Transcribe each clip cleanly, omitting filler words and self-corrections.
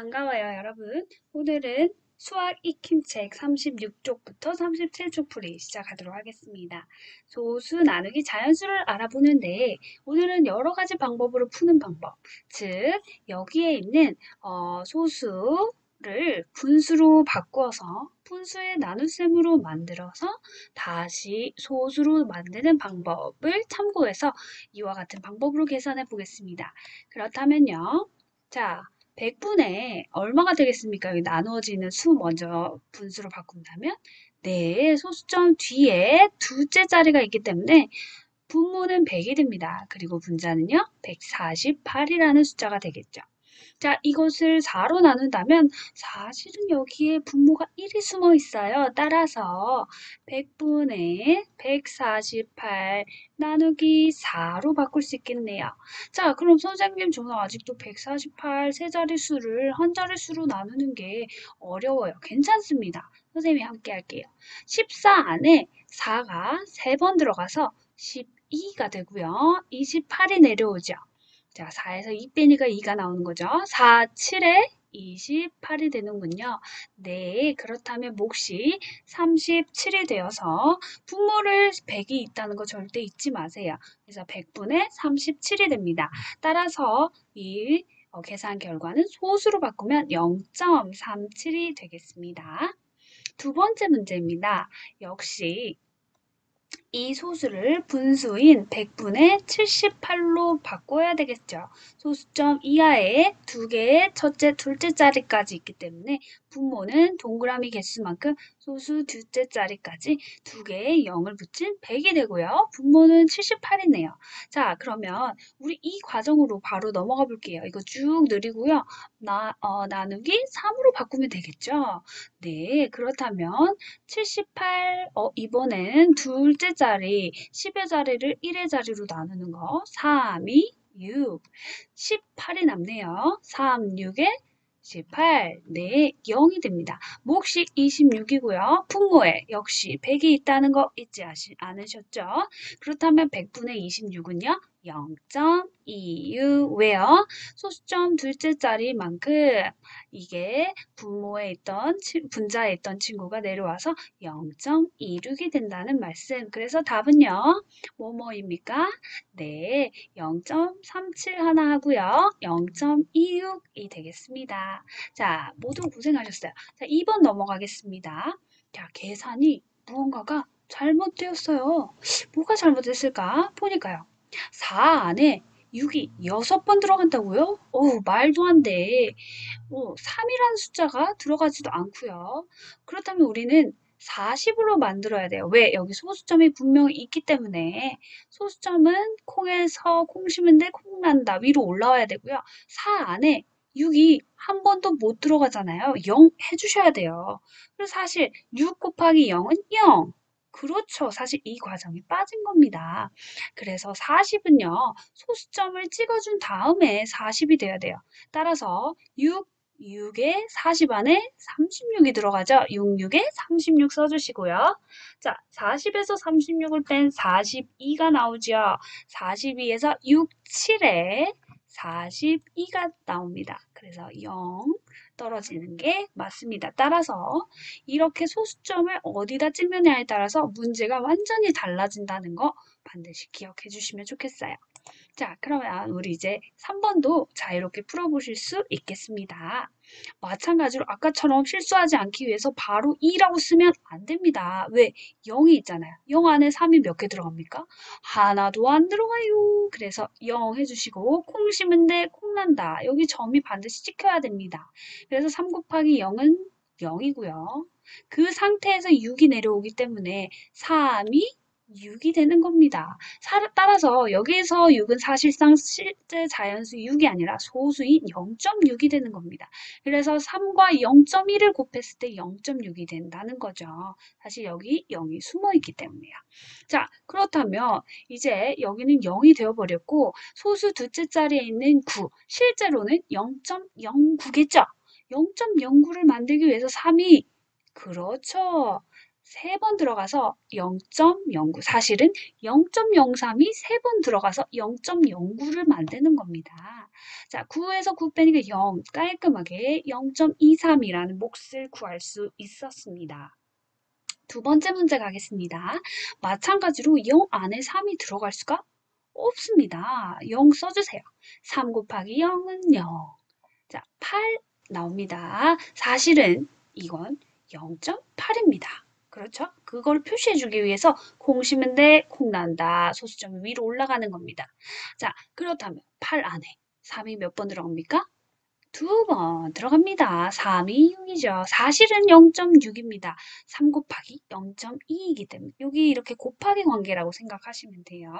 반가워요, 여러분. 오늘은 수학 익힘책 36쪽부터 37쪽 풀이 시작하도록 하겠습니다. 소수 나누기 자연수를 알아보는데 오늘은 여러 가지 방법으로 푸는 방법, 즉 여기에 있는 소수를 분수로 바꾸어서 분수의 나눗셈으로 만들어서 다시 소수로 만드는 방법을 참고해서 이와 같은 방법으로 계산해 보겠습니다. 그렇다면요. 자, 100분의 얼마가 되겠습니까? 여기 나누어지는 수 먼저 분수로 바꾼다면 네, 소수점 뒤에 둘째 자리가 있기 때문에 분모는 100이 됩니다. 그리고 분자는요, 148이라는 숫자가 되겠죠. 자, 이것을 4로 나눈다면 사실은 여기에 분모가 1이 숨어 있어요. 따라서 100분의 148 나누기 4로 바꿀 수 있겠네요. 자, 그럼 선생님 저는 아직도 148 세 자릿수를 한 자릿수로 나누는 게 어려워요. 괜찮습니다. 선생님이 함께 할게요. 14 안에 4가 3번 들어가서 12가 되고요. 28이 내려오죠. 자, 4에서 2 빼니까 2가 나오는 거죠. 4, 7에 28이 되는군요. 네, 그렇다면 몫이 37이 되어서 분모를 100이 있다는 거 절대 잊지 마세요. 그래서 100분의 37이 됩니다. 따라서 이 계산 결과는 소수로 바꾸면 0.37이 되겠습니다. 두 번째 문제입니다. 역시 이 소수를 분수인 100분의 78로 바꿔야 되겠죠. 소수점 이하에 두 개의 첫째, 둘째 자리까지 있기 때문에 분모는 동그라미 개수만큼 소수 둘째 자리까지 두 개의 0을 붙인 100이 되고요. 분모는 78이네요. 자, 그러면 우리 이 과정으로 바로 넘어가 볼게요. 이거 쭉 느리고요. 나누기 3으로 바꾸면 되겠죠. 네, 그렇다면 78, 이번엔 둘째 자리, 10의 자리를 1의 자리로 나누는 거. 3, 2, 6. 18이 남네요. 3, 6에 18. 네, 0이 됩니다. 몫이 26이고요. 분모에 역시 100이 있다는 거 잊지 않으셨죠? 그렇다면 100분의 26은요? 0.26. 왜요? 소수점 둘째 자리만큼 이게 분모에 있던 분자에 있던 친구가 내려와서 0.26이 된다는 말씀. 그래서 답은요. 뭐뭐입니까? 네, 0.37 하나 하고요. 0.26이 되겠습니다. 자, 모두 고생하셨어요. 자, 2번 넘어가겠습니다. 자, 계산이 무언가가 잘못되었어요. 뭐가 잘못됐을까? 보니까요. 4 안에 6이 6번 들어간다고요? 말도 안 돼. 3이라는 숫자가 들어가지도 않고요. 그렇다면 우리는 40으로 만들어야 돼요. 왜? 여기 소수점이 분명히 있기 때문에 소수점은 콩에서 콩 심은데 콩 난다. 위로 올라와야 되고요. 4 안에 6이 한 번도 못 들어가잖아요. 0 해주셔야 돼요. 그래서 사실 6 곱하기 0은 0. 그렇죠. 사실 이 과정이 빠진 겁니다. 그래서 40은요. 소수점을 찍어준 다음에 40이 돼야 돼요. 따라서 6에 40 안에 36이 들어가죠. 6, 6에 36 써주시고요. 자, 40에서 36을 뺀 42가 나오죠. 42에서 6, 7에 42가 나옵니다. 그래서 0 떨어지는 게 맞습니다. 따라서 이렇게 소수점을 어디다 찍느냐에 따라서 문제가 완전히 달라진다는 거 반드시 기억해 주시면 좋겠어요. 자, 그러면 우리 이제 3번도 자유롭게 풀어보실 수 있겠습니다. 마찬가지로 아까처럼 실수하지 않기 위해서 바로 2라고 쓰면 안 됩니다. 왜? 0이 있잖아요. 0 안에 3이 몇 개 들어갑니까? 하나도 안 들어가요. 그래서 0 해주시고 콩 심은데 콩 난다. 여기 점이 반드시 찍혀야 됩니다. 그래서 3 곱하기 0은 0이고요. 그 상태에서 6이 내려오기 때문에 3이 6이 되는 겁니다. 따라서 여기에서 6은 사실상 실제 자연수 6이 아니라 소수인 0.6이 되는 겁니다. 그래서 3과 0.1을 곱했을 때 0.6이 된다는 거죠. 사실 여기 0이 숨어 있기 때문에요. 자, 그렇다면 이제 여기는 0이 되어버렸고 소수 둘째 자리에 있는 9, 실제로는 0.09겠죠? 0.09를 만들기 위해서 3이 그렇죠. 세 번 들어가서 0.09. 사실은 0.03이 세 번 들어가서 0.09를 만드는 겁니다. 자, 9에서 9 빼니까 0. 깔끔하게 0.23이라는 몫을 구할 수 있었습니다. 두 번째 문제 가겠습니다. 마찬가지로 0 안에 3이 들어갈 수가 없습니다. 0 써주세요. 3 곱하기 0은 0. 자, 8 나옵니다. 사실은 이건 0.8입니다. 그렇죠? 그걸 표시해주기 위해서 콩 심은 데 콩 난다. 소수점이 위로 올라가는 겁니다. 자, 그렇다면 8 안에 3이 몇 번 들어갑니까? 두 번 들어갑니다. 3이 6이죠. 사실은 0.6입니다. 3 곱하기 0.2이기 때문에 여기 이렇게 곱하기 관계라고 생각하시면 돼요.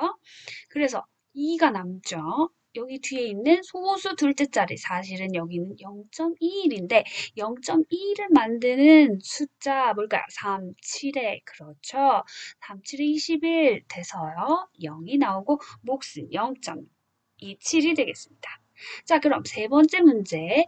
그래서 2가 남죠. 여기 뒤에 있는 소수 둘째 자리 사실은 여기는 0.21인데 0.2를 만드는 숫자 뭘까요? 3, 7에 그렇죠. 3, 7에 21 돼서요. 0이 나오고 몫은 0.27이 되겠습니다. 자, 그럼 세 번째 문제.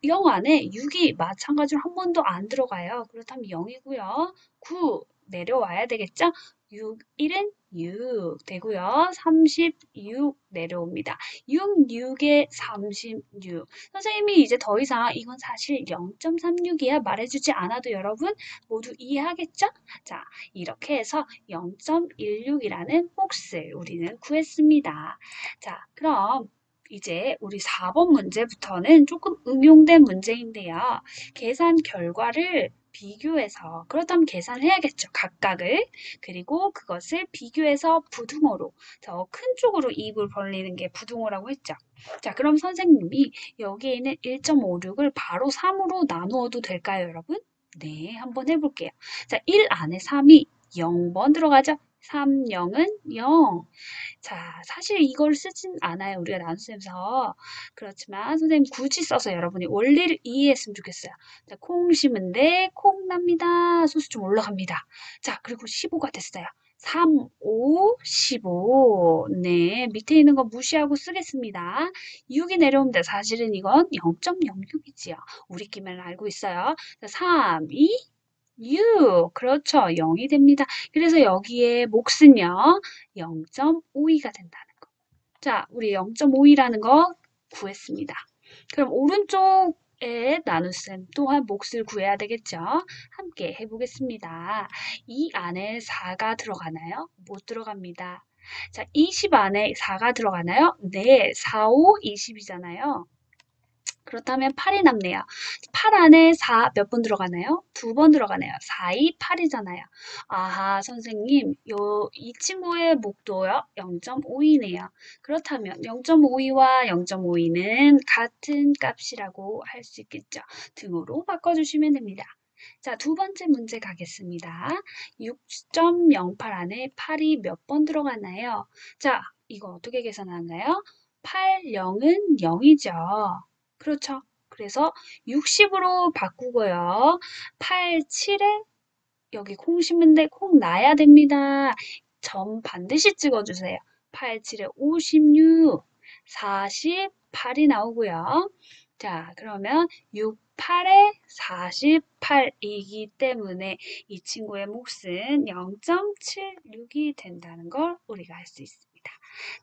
0 안에 6이 마찬가지로 한 번도 안 들어가요. 그렇다면 0이고요. 9 내려와야 되겠죠? 6, 1은 6 되고요. 36 내려옵니다. 6, 6에 36. 선생님이 이제 더 이상 이건 사실 0.36이야 말해주지 않아도 여러분 모두 이해하겠죠? 자, 이렇게 해서 0.16이라는 몫을 우리는 구했습니다. 자, 그럼 이제 우리 4번 문제부터는 조금 응용된 문제인데요. 계산 결과를 비교해서 그렇다면 계산을 해야겠죠. 각각을. 그리고 그것을 비교해서 부등호로 더 큰 쪽으로 입을 벌리는 게 부등호라고 했죠. 자, 그럼 선생님이 여기에 있는 1.56을 바로 3으로 나누어도 될까요, 여러분? 네, 한번 해볼게요. 자, 1 안에 3이 0번 들어가죠. 3, 0은 0. 자, 사실 이걸 쓰진 않아요. 우리가 나눗셈에서. 그렇지만 선생님 굳이 써서 여러분이 원리를 이해했으면 좋겠어요. 자, 콩 심은 데 콩 납니다. 소수 좀 올라갑니다. 자, 그리고 15가 됐어요. 3, 5, 15. 네, 밑에 있는 거 무시하고 쓰겠습니다. 6이 내려옵니다. 사실은 이건 0.06이지요. 우리끼리만 알고 있어요. 자, 3, 2, 6. 그렇죠. 0이 됩니다. 그래서 여기에 몫은요. 0.52가 된다는 거. 자, 우리 0.52라는 거 구했습니다. 그럼 오른쪽에 나눗셈 또한 몫을 구해야 되겠죠? 함께 해보겠습니다. 이 안에 4가 들어가나요? 못 들어갑니다. 자, 20 안에 4가 들어가나요? 네, 4, 5, 20이잖아요. 그렇다면 8이 남네요. 8 안에 4 몇 번 들어가나요? 두 번 들어가네요. 4, 2, 8이잖아요. 아하, 선생님, 이 친구의 목도요? 0.52네요. 그렇다면 0.52와 0.52는 같은 값이라고 할 수 있겠죠. 등으로 바꿔주시면 됩니다. 자, 두 번째 문제 가겠습니다. 6.08 안에 8이 몇 번 들어가나요? 자, 이거 어떻게 계산하나요? 8, 0은 0이죠. 그렇죠. 그래서 60으로 바꾸고요. 8, 7에 여기 콩 심은데 콩 놔야 됩니다. 점 반드시 찍어주세요. 8, 7에 56, 48이 나오고요. 자, 그러면 6, 8에 48이기 때문에 이 친구의 몫은 0.76이 된다는 걸 우리가 알 수 있습니다.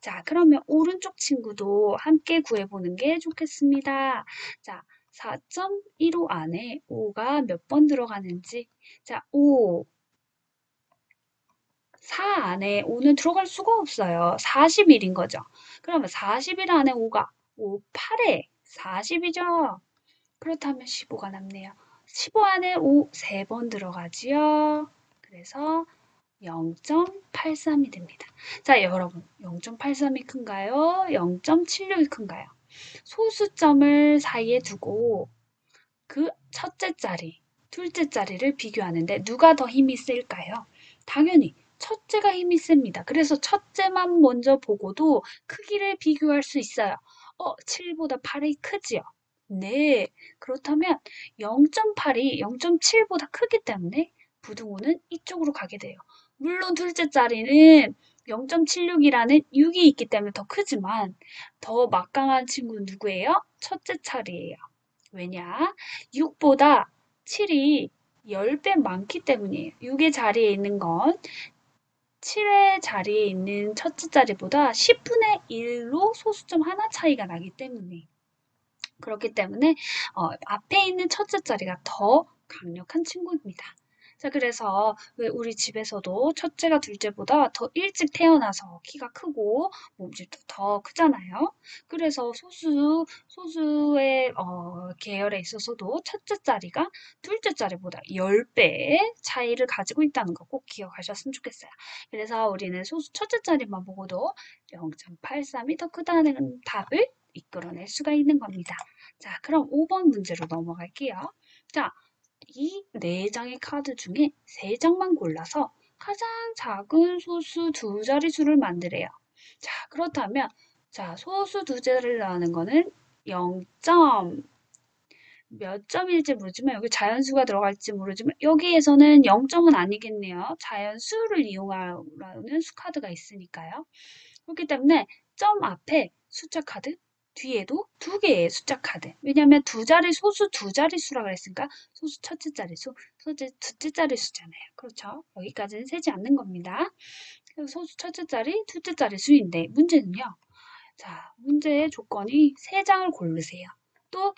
자, 그러면 오른쪽 친구도 함께 구해보는 게 좋겠습니다. 자, 4.15 안에 5가 몇 번 들어가는지. 자, 5. 4 안에 5는 들어갈 수가 없어요. 40일인 거죠. 그러면 40일 안에 5가 5, 8에 40이죠. 그렇다면 15가 남네요. 15 안에 5, 3번 들어가지요. 그래서 0.83이 됩니다. 자, 여러분, 0.83이 큰가요? 0.76이 큰가요? 소수점을 사이에 두고 그 첫째 자리, 둘째 자리를 비교하는데 누가 더 힘이 셀까요? 당연히 첫째가 힘이 셉니다. 그래서 첫째만 먼저 보고도 크기를 비교할 수 있어요. 7보다 8이 크지요? 네, 그렇다면 0.8이 0.7보다 크기 때문에 부등호는 이쪽으로 가게 돼요. 물론 둘째 자리는 0.76이라는 6이 있기 때문에 더 크지만 더 막강한 친구는 누구예요? 첫째 자리예요. 왜냐? 6보다 7이 10배 많기 때문이에요. 6의 자리에 있는 건 7의 자리에 있는 첫째 자리보다 10분의 1로 소수점 하나 차이가 나기 때문에 그렇기 때문에 앞에 있는 첫째 자리가 더 강력한 친구입니다. 자, 그래서 왜 우리 집에서도 첫째가 둘째보다 더 일찍 태어나서 키가 크고 몸집도 더 크잖아요. 그래서 소수의 계열에 있어서도 첫째 자리가 둘째 자리보다 10배의 차이를 가지고 있다는 거 꼭 기억하셨으면 좋겠어요. 그래서 우리는 소수 첫째 자리만 보고도 0.83이 더 크다는 답을 이끌어낼 수가 있는 겁니다. 자, 그럼 5번 문제로 넘어갈게요. 자, 이 4장의 카드 중에 3장만 골라서 가장 작은 소수 두 자릿수를 만들래요. 자, 그렇다면 자, 소수 두 자리를 나누는 거는 0점 몇 점일지 모르지만 여기 자연수가 들어갈지 모르지만 여기에서는 0점은 아니겠네요. 자연수를 이용하는 수카드가 있으니까요. 그렇기 때문에 점 앞에 숫자 카드, 뒤에도 2개의 숫자 카드. 왜냐하면 소수 두 자릿수라 그랬으니까 소수 첫째 자릿수, 소수 둘째 자릿수잖아요. 그렇죠? 여기까지는 세지 않는 겁니다. 그래서 소수 첫째 자리, 둘째 자릿수인데 문제는요. 자, 문제의 조건이 3장을 고르세요. 또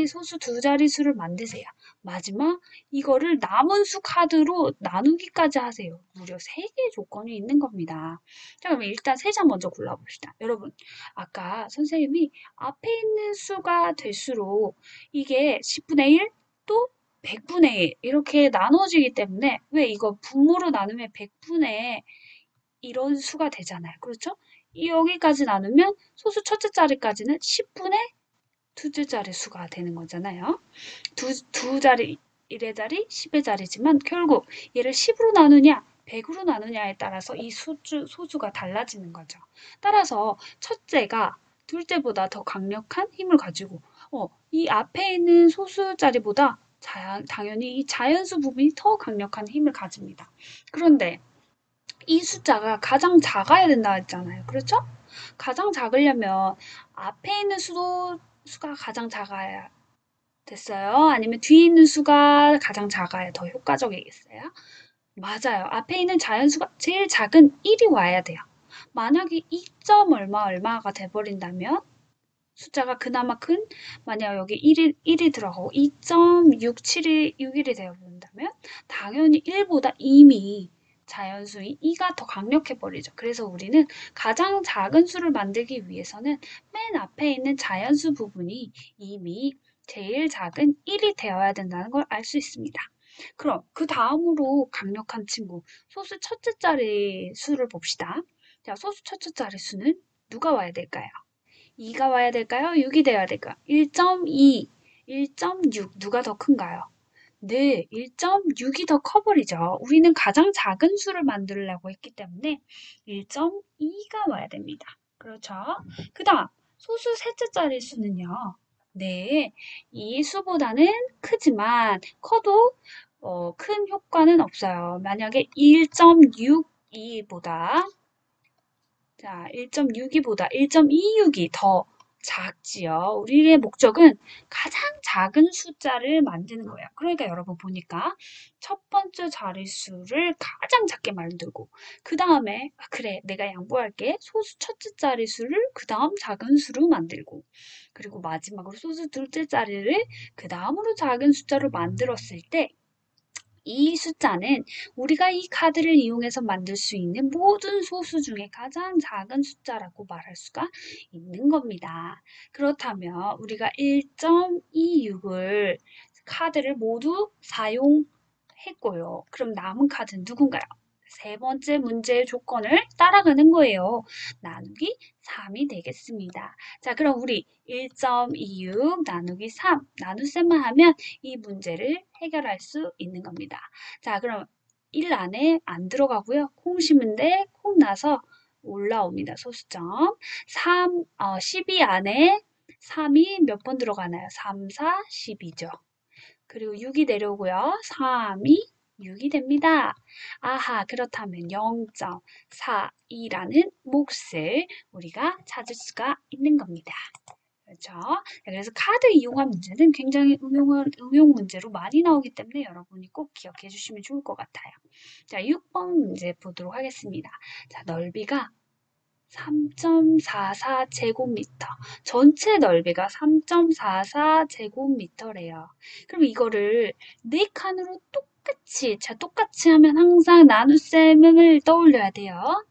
소수 두 자릿수를 만드세요. 마지막 이거를 남은 수 카드로 나누기까지 하세요. 무려 3개의 조건이 있는 겁니다. 자, 그러면 일단 3장 먼저 골라봅시다. 여러분, 아까 선생님이 앞에 있는 수가 될수록 이게 10분의 1, 또 100분의 1 이렇게 나눠지기 때문에 왜 이거 분모로 나누면 100분의 이런 수가 되잖아요. 그렇죠? 여기까지 나누면 소수 첫째 자리까지는 10분의 둘째 자리 수가 되는 거잖아요. 두 자리, 1의 자리, 10의 자리지만 결국 얘를 10으로 나누냐, 100으로 나누냐에 따라서 이 소수가 달라지는 거죠. 따라서 첫째가 둘째보다 더 강력한 힘을 가지고 이 앞에 있는 소수 자리보다 당연히 이 자연수 부분이 더 강력한 힘을 가집니다. 그런데 이 숫자가 가장 작아야 된다 했잖아요. 그렇죠? 가장 작으려면 앞에 있는 수가 가장 작아야 됐어요? 아니면 뒤에 있는 수가 가장 작아야 더 효과적이겠어요? 맞아요. 앞에 있는 자연수가 제일 작은 1이 와야 돼요. 만약에 2점 얼마가 돼버린다면 숫자가 그나마 큰 만약 여기 1이 들어가고 2.671이 되어버린다면 당연히 1보다 이미 자연수인 2가 더 강력해 버리죠. 그래서 우리는 가장 작은 수를 만들기 위해서는 맨 앞에 있는 자연수 부분이 이미 제일 작은 1이 되어야 된다는 걸 알 수 있습니다. 그럼 그 다음으로 강력한 친구 소수 첫째 자리 수를 봅시다. 자, 소수 첫째 자리 수는 누가 와야 될까요? 2가 와야 될까요? 6이 돼야 될까요? 1.2, 1.6 누가 더 큰가요? 네, 1.6이 더 커버리죠. 우리는 가장 작은 수를 만들려고 했기 때문에 1.2가 와야 됩니다. 그렇죠? 그 다음, 소수 셋째 자리 수는요. 네, 이 수보다는 크지만 커도 큰 효과는 없어요. 만약에 1.62보다 자, 1.62보다 1.26이 더 작지요. 우리의 목적은 가장 작은 숫자를 만드는 거예요. 그러니까 여러분 보니까 첫 번째 자릿수를 가장 작게 만들고 그 다음에 그래 내가 양보할게 소수 첫째 자릿수를 그 다음 작은 수로 만들고 그리고 마지막으로 소수 둘째 자리를 그 다음으로 작은 숫자로 만들었을 때 이 숫자는 우리가 이 카드를 이용해서 만들 수 있는 모든 소수 중에 가장 작은 숫자라고 말할 수가 있는 겁니다. 그렇다면 우리가 1.26을 카드를 모두 사용했고요. 그럼 남은 카드는 누군가요? 세 번째 문제의 조건을 따라가는 거예요. 나누기 3이 되겠습니다. 자, 그럼 우리 1.26 나누기 3 나눗셈만 하면 이 문제를 해결할 수 있는 겁니다. 자, 그럼 1 안에 안 들어가고요. 콩 심은데 콩 나서 올라옵니다. 소수점. 12 안에 3이 몇 번 들어가나요? 3, 4, 12죠. 그리고 6이 내려오고요. 3이 6이 됩니다. 아하, 그렇다면 0.42라는 몫을 우리가 찾을 수가 있는 겁니다. 그렇죠? 그래서 카드 이용한 문제는 굉장히 응용 문제로 많이 나오기 때문에 여러분이 꼭 기억해 주시면 좋을 것 같아요. 자, 6번 문제 보도록 하겠습니다. 자, 넓이가 3.44 제곱미터. 전체 넓이가 3.44 제곱미터래요. 그럼 이거를 네 칸으로 똑같이 하면 항상 나눗셈을 떠올려야 돼요.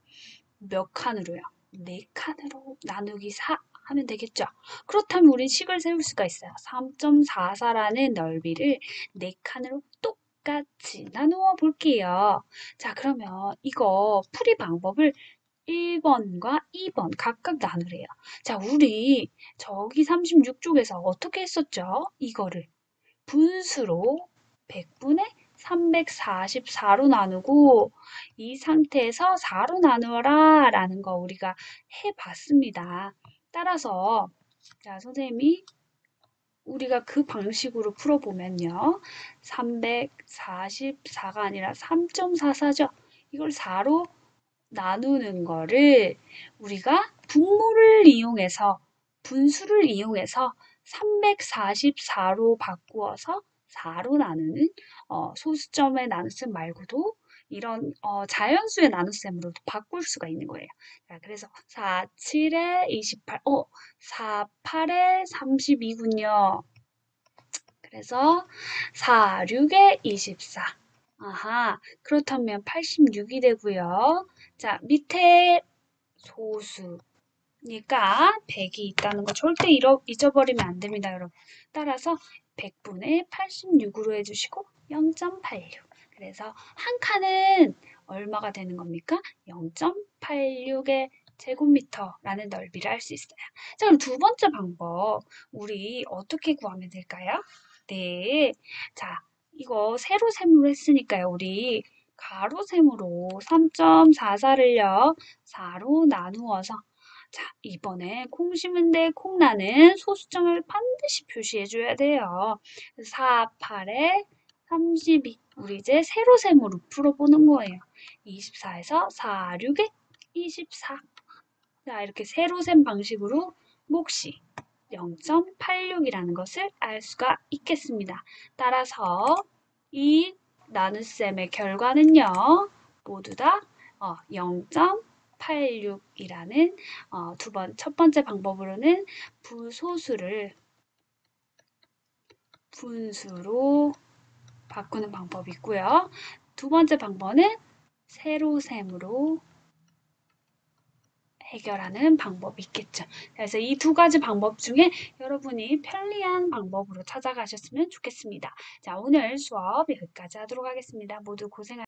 몇 칸으로요? 네 칸으로 나누기 4 하면 되겠죠? 그렇다면 우린 식을 세울 수가 있어요. 3.44라는 넓이를 네 칸으로 똑같이 나누어 볼게요. 자, 그러면 이거 풀이 방법을 1번과 2번 각각 나누래요. 자, 우리 저기 36쪽에서 어떻게 했었죠? 이거를 분수로 100분의 344로 나누고 이 상태에서 4로 나누어라 라는 거 우리가 해봤습니다. 따라서 자, 선생님이 우리가 그 방식으로 풀어보면요. 344가 아니라 3.44죠. 이걸 4로 나누는 거를 우리가 분수를 이용해서 344로 바꾸어서 4로 나누는 소수점의 나눗셈 말고도 이런 자연수의 나눗셈으로도 바꿀 수가 있는 거예요. 자, 그래서 4, 7에 28, 4, 8에 32군요. 그래서 4, 6에 24. 아하, 그렇다면 86이 되고요. 자, 밑에 소수니까 100이 있다는 거 절대 잊어버리면 안 됩니다, 여러분. 따라서 100분의 86으로 해주시고 0.86. 그래서 한 칸은 얼마가 되는 겁니까? 0.86의 제곱미터라는 넓이를 알 수 있어요. 자, 그럼 두 번째 방법, 우리 어떻게 구하면 될까요? 네. 자, 이거 세로셈으로 했으니까요. 우리 가로셈으로 3.44를요. 4로 나누어서 자, 이번에 콩 심은데 콩나는 소수점을 반드시 표시해 줘야 돼요. 4, 8에 32. 우리 이제 세로셈으로 풀어보는 거예요. 24에서 4, 6에 24. 자, 이렇게 세로셈 방식으로 몫이 0.86이라는 것을 알 수가 있겠습니다. 따라서 이 나눗셈의 결과는요, 모두 다 0.86이라는 첫 번째 방법으로는 부소수를 분수로 바꾸는 방법이 있고요. 두 번째 방법은 세로셈으로 해결하는 방법이 있겠죠. 그래서 이 두 가지 방법 중에 여러분이 편리한 방법으로 찾아가셨으면 좋겠습니다. 자, 오늘 수업 여기까지 하도록 하겠습니다. 모두 고생하셨습니다.